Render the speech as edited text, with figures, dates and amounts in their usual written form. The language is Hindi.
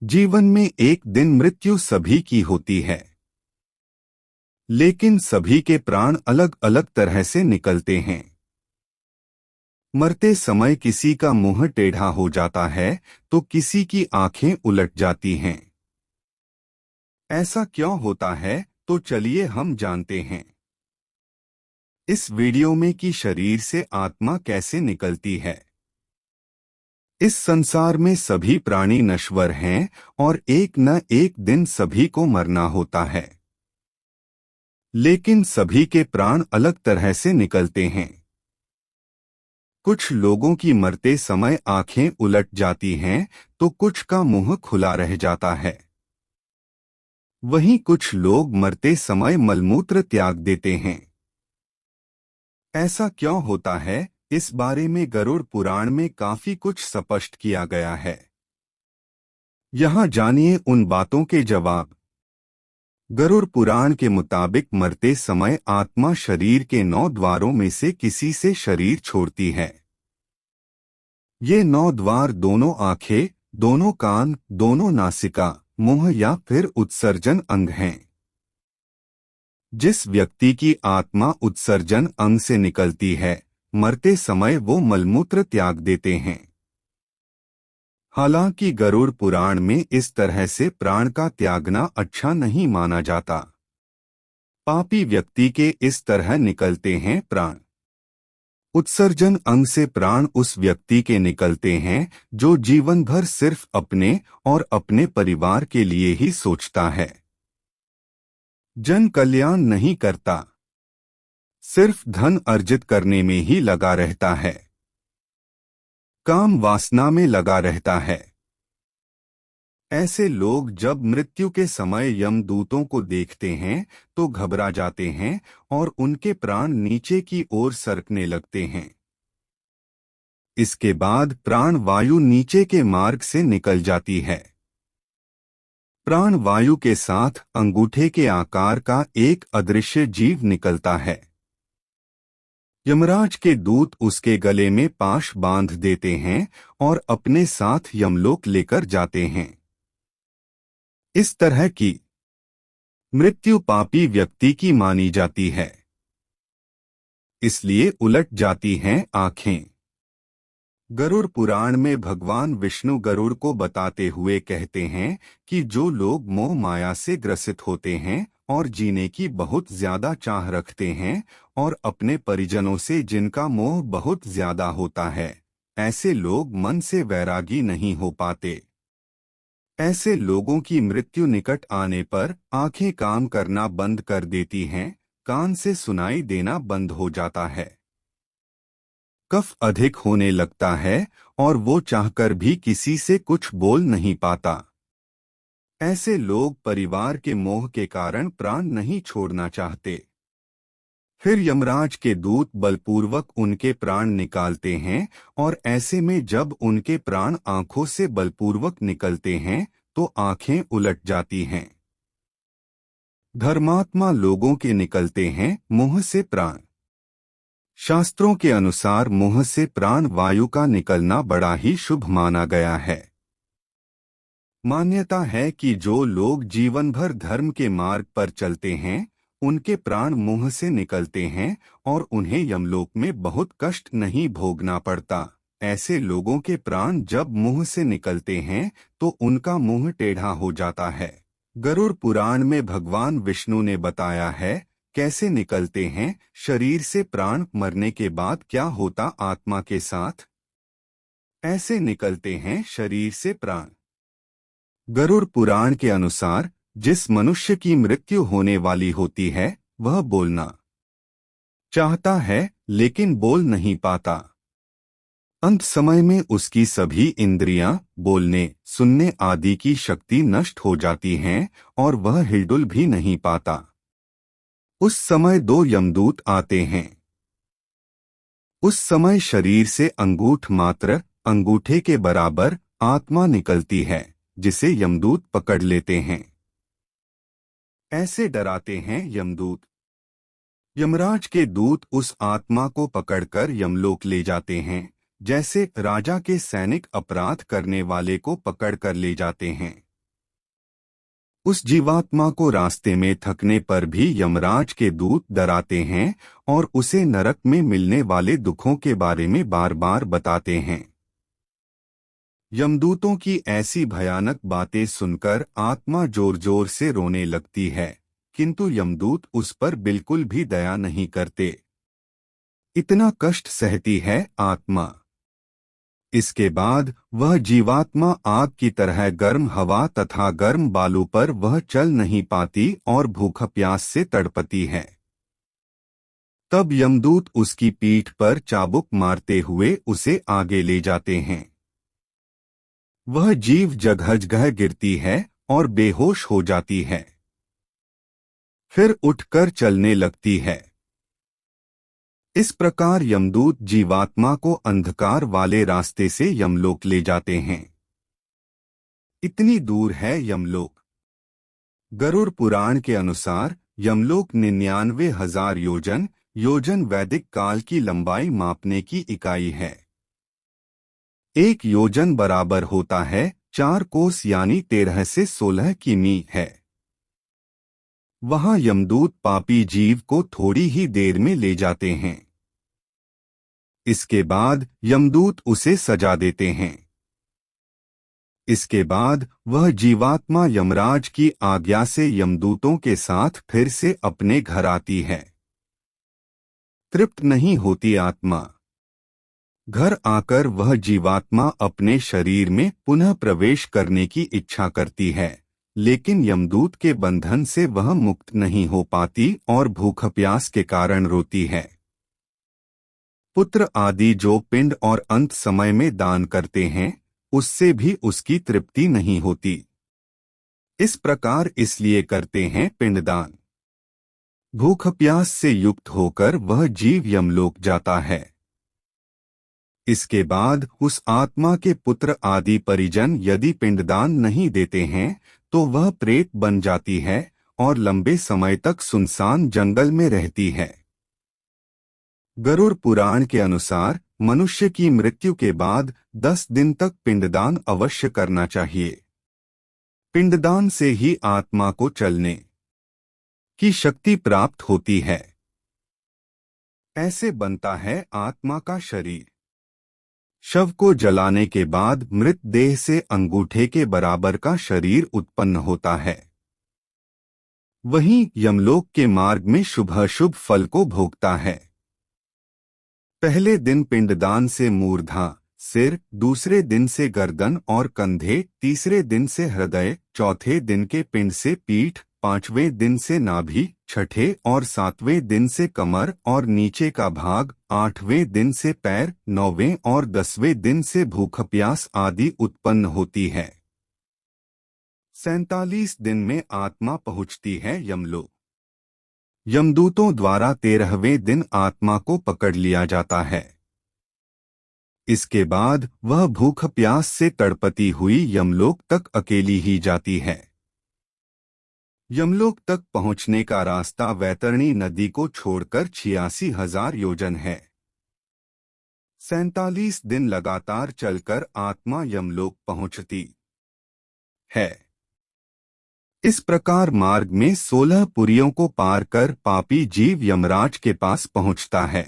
जीवन में एक दिन मृत्यु सभी की होती है, लेकिन सभी के प्राण अलग अलग तरह से निकलते हैं। मरते समय किसी का मुंह टेढ़ा हो जाता है तो किसी की आंखें उलट जाती हैं। ऐसा क्यों होता है, तो चलिए हम जानते हैं इस वीडियो में कि शरीर से आत्मा कैसे निकलती है। इस संसार में सभी प्राणी नश्वर हैं और एक न एक दिन सभी को मरना होता है, लेकिन सभी के प्राण अलग तरह से निकलते हैं। कुछ लोगों की मरते समय आंखें उलट जाती हैं तो कुछ का मुंह खुला रह जाता है। वहीं कुछ लोग मरते समय मलमूत्र त्याग देते हैं। ऐसा क्यों होता है, इस बारे में गरुड़ पुराण में काफी कुछ स्पष्ट किया गया है। यहाँ जानिए उन बातों के जवाब। गरुड़ पुराण के मुताबिक मरते समय आत्मा शरीर के 9 द्वारों में से किसी से शरीर छोड़ती है। ये 9 द्वार दोनों आंखें, दोनों कान, दोनों नासिका, मुंह या फिर उत्सर्जन अंग हैं। जिस व्यक्ति की आत्मा उत्सर्जन अंग से निकलती है, मरते समय वो मलमूत्र त्याग देते हैं। हालांकि गरुड़ पुराण में इस तरह से प्राण का त्यागना अच्छा नहीं माना जाता। पापी व्यक्ति के इस तरह निकलते हैं प्राण। उत्सर्जन अंग से प्राण उस व्यक्ति के निकलते हैं जो जीवन भर सिर्फ अपने और अपने परिवार के लिए ही सोचता है, जन कल्याण नहीं करता, सिर्फ धन अर्जित करने में ही लगा रहता है, काम वासना में लगा रहता है। ऐसे लोग जब मृत्यु के समय यमदूतों को देखते हैं तो घबरा जाते हैं और उनके प्राण नीचे की ओर सरकने लगते हैं। इसके बाद प्राण वायु नीचे के मार्ग से निकल जाती है। प्राण वायु के साथ अंगूठे के आकार का एक अदृश्य जीव निकलता है। यमराज के दूत उसके गले में पाश बांध देते हैं और अपने साथ यमलोक लेकर जाते हैं। इस तरह की मृत्यु पापी व्यक्ति की मानी जाती है, इसलिए उलट जाती हैं आंखें। गरुड़ पुराण में भगवान विष्णु गरुड़ को बताते हुए कहते हैं कि जो लोग मोह माया से ग्रसित होते हैं और जीने की बहुत ज्यादा चाह रखते हैं और अपने परिजनों से जिनका मोह बहुत ज्यादा होता है, ऐसे लोग मन से वैरागी नहीं हो पाते। ऐसे लोगों की मृत्यु निकट आने पर आंखें काम करना बंद कर देती हैं, कान से सुनाई देना बंद हो जाता है, कफ अधिक होने लगता है और वो चाहकर भी किसी से कुछ बोल नहीं पाता। ऐसे लोग परिवार के मोह के कारण प्राण नहीं छोड़ना चाहते। फिर यमराज के दूत बलपूर्वक उनके प्राण निकालते हैं और ऐसे में जब उनके प्राण आंखों से बलपूर्वक निकलते हैं तो आंखें उलट जाती हैं। धर्मात्मा लोगों के निकलते हैं मुंह से प्राण। शास्त्रों के अनुसार मुंह से प्राण वायु का निकलना बड़ा ही शुभ माना गया है। मान्यता है कि जो लोग जीवन भर धर्म के मार्ग पर चलते हैं, उनके प्राण मुंह से निकलते हैं और उन्हें यमलोक में बहुत कष्ट नहीं भोगना पड़ता। ऐसे लोगों के प्राण जब मुंह से निकलते हैं तो उनका मुंह टेढ़ा हो जाता है। गरुड़ पुराण में भगवान विष्णु ने बताया है कैसे निकलते हैं शरीर से प्राण। मरने के बाद क्या होता आत्मा के साथ? ऐसे निकलते हैं शरीर से प्राण। गरुड़ पुराण के अनुसार जिस मनुष्य की मृत्यु होने वाली होती है वह बोलना चाहता है लेकिन बोल नहीं पाता। अंत समय में उसकी सभी इंद्रियां, बोलने, सुनने आदि की शक्ति नष्ट हो जाती हैं और वह हिलडुल भी नहीं पाता। उस समय 2 यमदूत आते हैं। उस समय शरीर से अंगूठ मात्र, अंगूठे के बराबर आत्मा निकलती है, जिसे यमदूत पकड़ लेते हैं। ऐसे डराते हैं यमदूत। यमराज के दूत उस आत्मा को पकड़कर यमलोक ले जाते हैं, जैसे राजा के सैनिक अपराध करने वाले को पकड़कर ले जाते हैं। उस जीवात्मा को रास्ते में थकने पर भी यमराज के दूत डराते हैं और उसे नरक में मिलने वाले दुखों के बारे में बार बार बताते हैं। यमदूतों की ऐसी भयानक बातें सुनकर आत्मा जोर जोर से रोने लगती है, किंतु यमदूत उस पर बिल्कुल भी दया नहीं करते। इतना कष्ट सहती है आत्मा। इसके बाद वह जीवात्मा आग की तरह गर्म हवा तथा गर्म बालू पर वह चल नहीं पाती और भूख प्यास से तड़पती है। तब यमदूत उसकी पीठ पर चाबुक मारते हुए उसे आगे ले जाते हैं। वह जीव जगह जगह गिरती है और बेहोश हो जाती है, फिर उठकर चलने लगती है। इस प्रकार यमदूत जीवात्मा को अंधकार वाले रास्ते से यमलोक ले जाते हैं। इतनी दूर है यमलोक। गरुड़ पुराण के अनुसार यमलोक 99,000 योजन वैदिक काल की लंबाई मापने की इकाई है। एक योजन बराबर होता है 4 कोस यानी 13 से 16 किमी है। वहां यमदूत पापी जीव को थोड़ी ही देर में ले जाते हैं। इसके बाद यमदूत उसे सजा देते हैं। इसके बाद वह जीवात्मा यमराज की आज्ञा से यमदूतों के साथ फिर से अपने घर आती है। तृप्त नहीं होती आत्मा। घर आकर वह जीवात्मा अपने शरीर में पुनः प्रवेश करने की इच्छा करती है, लेकिन यमदूत के बंधन से वह मुक्त नहीं हो पाती और भूख प्यास के कारण रोती है। पुत्र आदि जो पिंड और अंत समय में दान करते हैं, उससे भी उसकी तृप्ति नहीं होती। इस प्रकार इसलिए करते हैं पिंडदान। भूख प्यास से युक्त होकर वह जीव यमलोक जाता है। इसके बाद उस आत्मा के पुत्र आदि परिजन यदि पिंडदान नहीं देते हैं तो वह प्रेत बन जाती है और लंबे समय तक सुनसान जंगल में रहती है। गरुड़ पुराण के अनुसार मनुष्य की मृत्यु के बाद 10 दिन तक पिंडदान अवश्य करना चाहिए। पिंडदान से ही आत्मा को चलने की शक्ति प्राप्त होती है। ऐसे बनता है आत्मा का शरीर। शव को जलाने के बाद मृत देह से अंगूठे के बराबर का शरीर उत्पन्न होता है। वहीं यमलोक के मार्ग में शुभ फल को भोगता है। पहले दिन पिंडदान से मूर्धा सिर, दूसरे दिन से गर्दन और कंधे, तीसरे दिन से हृदय, चौथे दिन के पिंड से पीठ, पांचवें दिन से नाभि, छठे और सातवें दिन से कमर और नीचे का भाग, आठवें दिन से पैर, 9वें और 10वें दिन से भूख प्यास आदि उत्पन्न होती है। 47 दिन में आत्मा पहुँचती है यमलोक। यमदूतों द्वारा 13वें दिन आत्मा को पकड़ लिया जाता है। इसके बाद वह भूख प्यास से तड़पती हुई यमलोक तक अकेली ही जाती है। यमलोक तक पहुंचने का रास्ता वैतरणी नदी को छोड़कर 86,000 योजन है। 47 दिन लगातार चलकर आत्मा यमलोक पहुंचती है। इस प्रकार मार्ग में 16 पुरियों को पार कर पापी जीव यमराज के पास पहुंचता है।